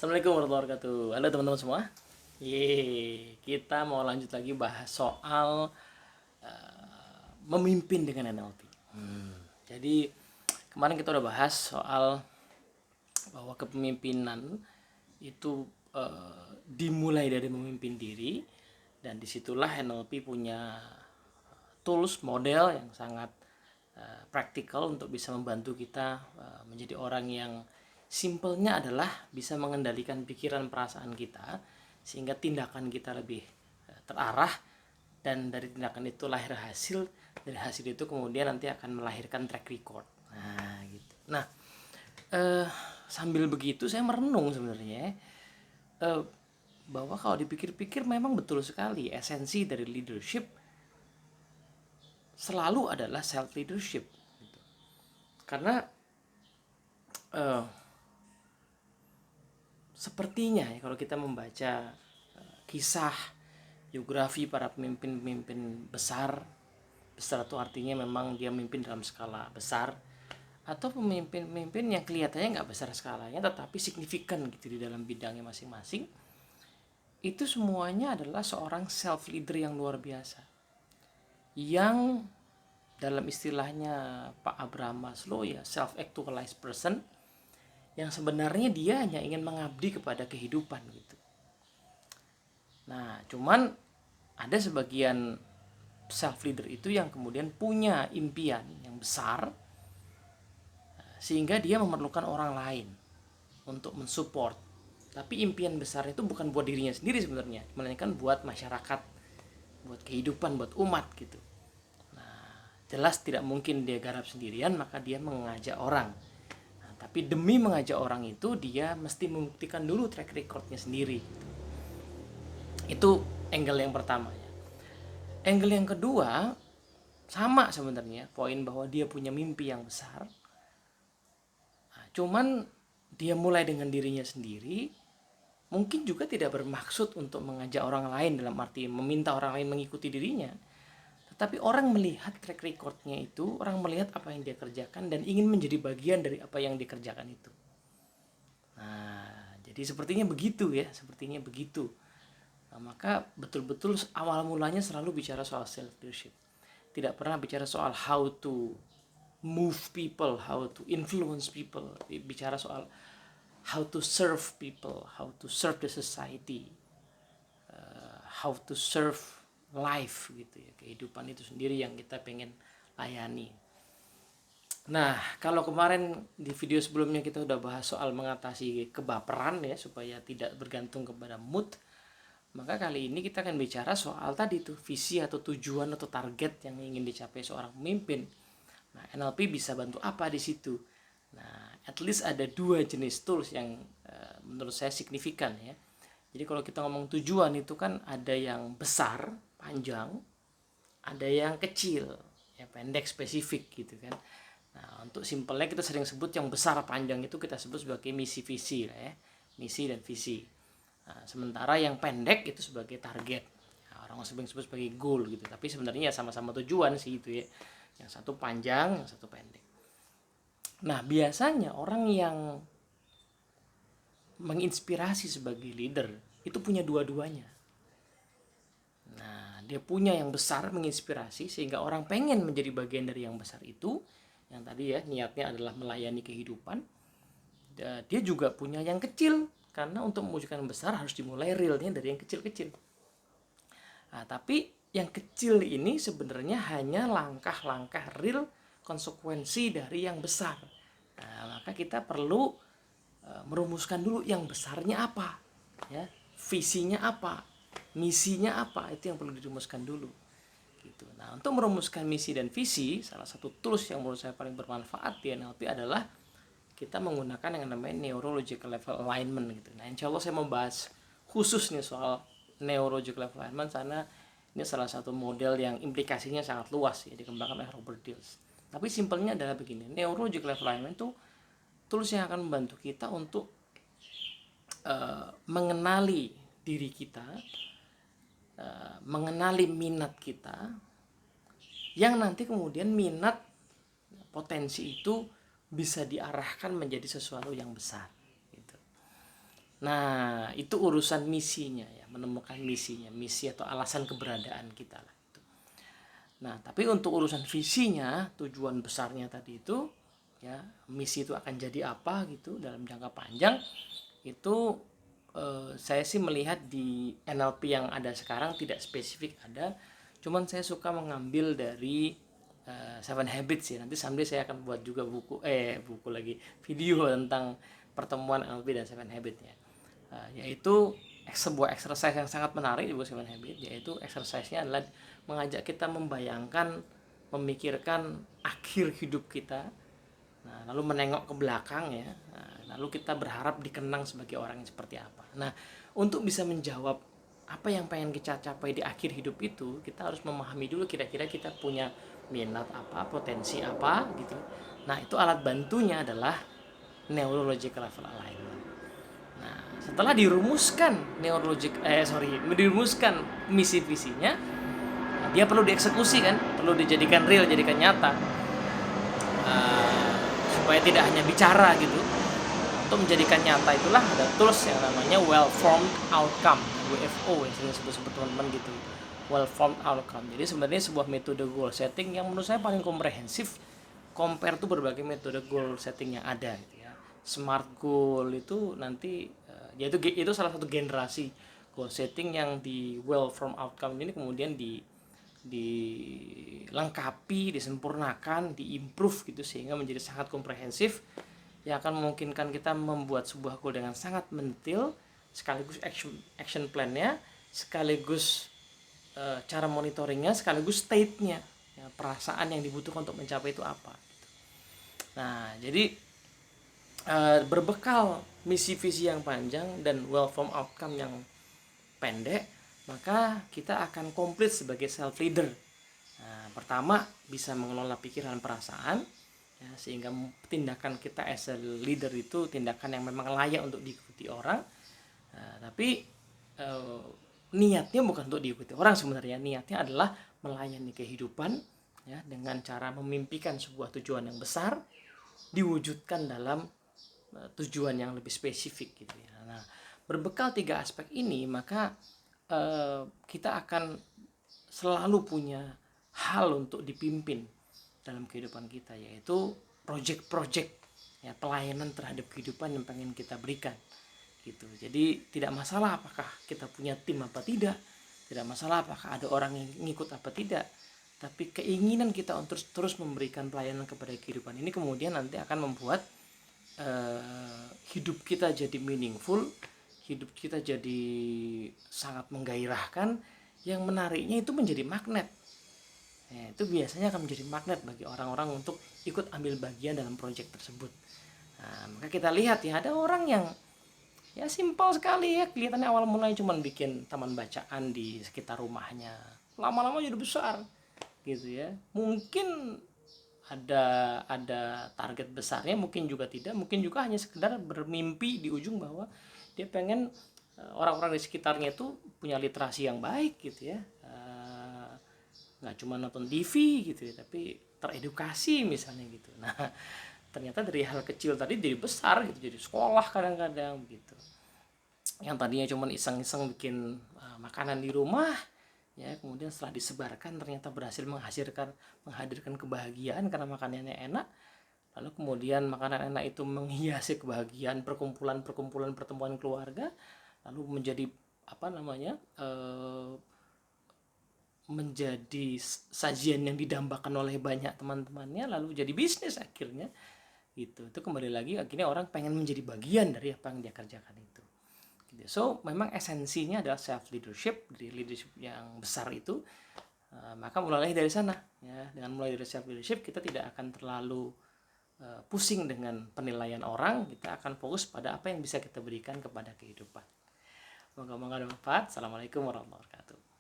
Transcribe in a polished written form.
Assalamualaikum warahmatullahi wabarakatuh. Halo teman-teman semua. Kita mau lanjut lagi bahas soal memimpin dengan NLP. Jadi kemarin kita udah bahas soal bahwa kepemimpinan itu dimulai dari memimpin diri, dan disitulah NLP punya tools model yang sangat praktikal untuk bisa membantu kita menjadi orang yang simpelnya adalah bisa mengendalikan pikiran perasaan kita sehingga tindakan kita lebih terarah, dan dari tindakan itu lahir hasil, dari hasil itu kemudian nanti akan melahirkan track record. Nah gitu. Nah sambil begitu saya merenung sebenarnya bahwa kalau dipikir-pikir memang betul sekali esensi dari leadership selalu adalah self leadership gitu. Karena sepertinya ya, kalau kita membaca kisah biografi para pemimpin-pemimpin besar itu artinya memang dia memimpin dalam skala besar, atau pemimpin-pemimpin yang kelihatannya nggak besar skalanya tetapi signifikan gitu di dalam bidangnya masing-masing, itu semuanya adalah seorang self leader yang luar biasa, yang dalam istilahnya Pak Abraham Maslow ya self actualized person, yang sebenarnya dia hanya ingin mengabdi kepada kehidupan gitu. Nah, cuman ada sebagian self leader itu yang kemudian punya impian yang besar sehingga dia memerlukan orang lain untuk mensupport. Tapi impian besar itu bukan buat dirinya sendiri sebenarnya, melainkan buat masyarakat, buat kehidupan, buat umat gitu. Nah, jelas tidak mungkin dia garap sendirian, maka dia mengajak orang. Nah, tapi demi mengajak orang itu dia mesti membuktikan dulu track recordnya sendiri. Itu angle yang pertama. Angle yang kedua sama sebenarnya, poin bahwa dia punya mimpi yang besar. Nah, cuman dia mulai dengan dirinya sendiri, mungkin juga tidak bermaksud untuk mengajak orang lain dalam arti meminta orang lain mengikuti dirinya. Tetapi orang melihat track recordnya itu, orang melihat apa yang dia kerjakan dan ingin menjadi bagian dari apa yang dikerjakan itu. Nah, jadi sepertinya begitu ya, sepertinya begitu. Nah, maka betul-betul awal mulanya selalu bicara soal self leadership. Tidak pernah bicara soal how to move people, how to influence people. Bicara soal how to serve people, how to serve the society, how to serve life gitu ya, kehidupan itu sendiri yang kita pengen layani. Nah, kalau kemarin di video sebelumnya kita udah bahas soal mengatasi kebaperan ya supaya tidak bergantung kepada mood, maka kali ini kita akan bicara soal tadi tuh visi atau tujuan atau target yang ingin dicapai seorang pemimpin. Nah, NLP bisa bantu apa di situ? Nah, at least ada dua jenis tools yang menurut saya signifikan ya. Jadi kalau kita ngomong tujuan itu kan ada yang besar, panjang, ada yang kecil, ya pendek, spesifik gitu kan. Nah, untuk simpelnya kita sering sebut yang besar panjang itu kita sebut sebagai misi visi lah ya, misi dan visi. Nah, sementara yang pendek itu sebagai target. Nah, orang sering sebut sebagai goal gitu, tapi sebenarnya sama-sama tujuan sih itu ya. Yang satu panjang, yang satu pendek. Nah, biasanya orang yang menginspirasi sebagai leader itu punya dua-duanya. Nah, dia punya yang besar menginspirasi sehingga orang pengen menjadi bagian dari yang besar itu, yang tadi ya niatnya adalah melayani kehidupan. Dia juga punya yang kecil karena untuk mewujudkan yang besar harus dimulai realnya dari yang kecil-kecil. Nah, tapi yang kecil ini sebenarnya hanya langkah-langkah real konsekuensi dari yang besar. Nah, maka kita perlu merumuskan dulu yang besarnya apa, ya, visinya apa, misinya apa, itu yang perlu dirumuskan dulu. Gitu. Nah, untuk merumuskan misi dan visi, salah satu tools yang menurut saya paling bermanfaat di NLP adalah kita menggunakan yang namanya neurological level alignment gitu. Nah, insya Allah saya mau bahas khusus nih soal neurological level alignment karena ini salah satu model yang implikasinya sangat luas ya, dikembangkan oleh Robert Dills. Tapi simpelnya adalah begini, neurological level alignment itu tools yang akan membantu kita untuk mengenali diri kita, mengenali minat kita, yang nanti kemudian minat potensi itu bisa diarahkan menjadi sesuatu yang besar gitu. Nah, itu urusan misinya ya, menemukan misinya, misi atau alasan keberadaan kita lah itu. Nah, tapi untuk urusan visinya, tujuan besarnya tadi itu ya, misi itu akan jadi apa gitu dalam jangka panjang itu saya sih melihat di NLP yang ada sekarang tidak spesifik ada, cuman saya suka mengambil dari Seven Habits ya. Nanti someday saya akan buat juga buku lagi, video tentang pertemuan NLP dan Seven Habits ya. Yaitu sebuah exercise yang sangat menarik di buku Seven Habits, yaitu exercise-nya adalah mengajak kita membayangkan, memikirkan akhir hidup kita. Nah, lalu menengok ke belakang ya. Nah, lalu kita berharap dikenang sebagai orang yang seperti apa. Nah, untuk bisa menjawab apa yang pengen kita capai di akhir hidup itu, kita harus memahami dulu kira-kira kita punya minat apa, potensi apa gitu. Nah, itu alat bantunya adalah neurological level alignment. Nah, setelah dirumuskan misi visinya, dia perlu dieksekusi kan, perlu dijadikan real, jadikan nyata. Supaya tidak hanya bicara gitu. Untuk menjadikan nyata itulah ada tools yang namanya well formed outcome, WFO yang sering sebut teman-teman gitu. Well formed outcome. Jadi sebenarnya sebuah metode goal setting yang menurut saya paling komprehensif compare tuh berbagai metode goal setting yang ada gitu ya. Smart goal itu nanti itu salah satu generasi goal setting yang di well formed outcome ini kemudian dilengkapi, disempurnakan, diimprove gitu sehingga menjadi sangat komprehensif yang akan memungkinkan kita membuat sebuah goal dengan sangat mendetil, sekaligus action plan-nya, sekaligus cara monitoringnya, sekaligus state-nya, ya, perasaan yang dibutuhkan untuk mencapai itu apa. Nah, jadi berbekal misi visi yang panjang dan well-formed outcome yang pendek, maka kita akan komplit sebagai self leader. Nah, pertama bisa mengelola pikiran perasaan ya, sehingga tindakan kita as a leader itu tindakan yang memang layak untuk diikuti orang. Nah, tapi niatnya bukan untuk diikuti orang, sebenarnya niatnya adalah melayani kehidupan ya, dengan cara memimpikan sebuah tujuan yang besar diwujudkan dalam tujuan yang lebih spesifik gitu ya. Nah, berbekal 3 aspek ini maka kita akan selalu punya hal untuk dipimpin dalam kehidupan kita, yaitu project-project ya, pelayanan terhadap kehidupan yang pengen kita berikan gitu. Jadi tidak masalah apakah kita punya tim apa tidak masalah apakah ada orang yang ngikut apa tidak, tapi keinginan kita untuk terus memberikan pelayanan kepada kehidupan ini kemudian nanti akan membuat hidup kita jadi meaningful, hidup kita jadi sangat menggairahkan, yang menariknya itu menjadi magnet. Itu biasanya akan menjadi magnet bagi orang-orang untuk ikut ambil bagian dalam proyek tersebut. Nah, maka kita lihat ya, ada orang yang ya simpel sekali ya, kelihatannya awal mulai cuma bikin taman bacaan di sekitar rumahnya, lama-lama jadi besar gitu ya. Mungkin ada target besarnya, mungkin juga tidak, mungkin juga hanya sekedar bermimpi di ujung bahwa dia pengen orang-orang di sekitarnya itu punya literasi yang baik gitu ya, nggak cuma nonton TV gitu ya, tapi teredukasi misalnya gitu. Nah, ternyata dari hal kecil tadi jadi besar gitu, jadi sekolah kadang-kadang gitu. Yang tadinya cuma iseng-iseng bikin makanan di rumah ya, kemudian setelah disebarkan ternyata berhasil menghadirkan kebahagiaan karena makanannya enak. Lalu kemudian makanan enak itu menghiasi kebahagiaan perkumpulan pertemuan keluarga, lalu menjadi menjadi sajian yang didambakan oleh banyak teman-temannya, lalu jadi bisnis akhirnya gitu. Itu kembali lagi akhirnya orang pengen menjadi bagian dari apa yang dia kerjakan itu. So memang esensinya adalah self leadership, di leadership yang besar itu. Maka mulai dari sana ya, dengan mulai dari self leadership kita tidak akan terlalu pusing dengan penilaian orang, kita akan fokus pada apa yang bisa kita berikan kepada kehidupan. Moga-moga bermanfaat. Assalamualaikum warahmatullahi wabarakatuh.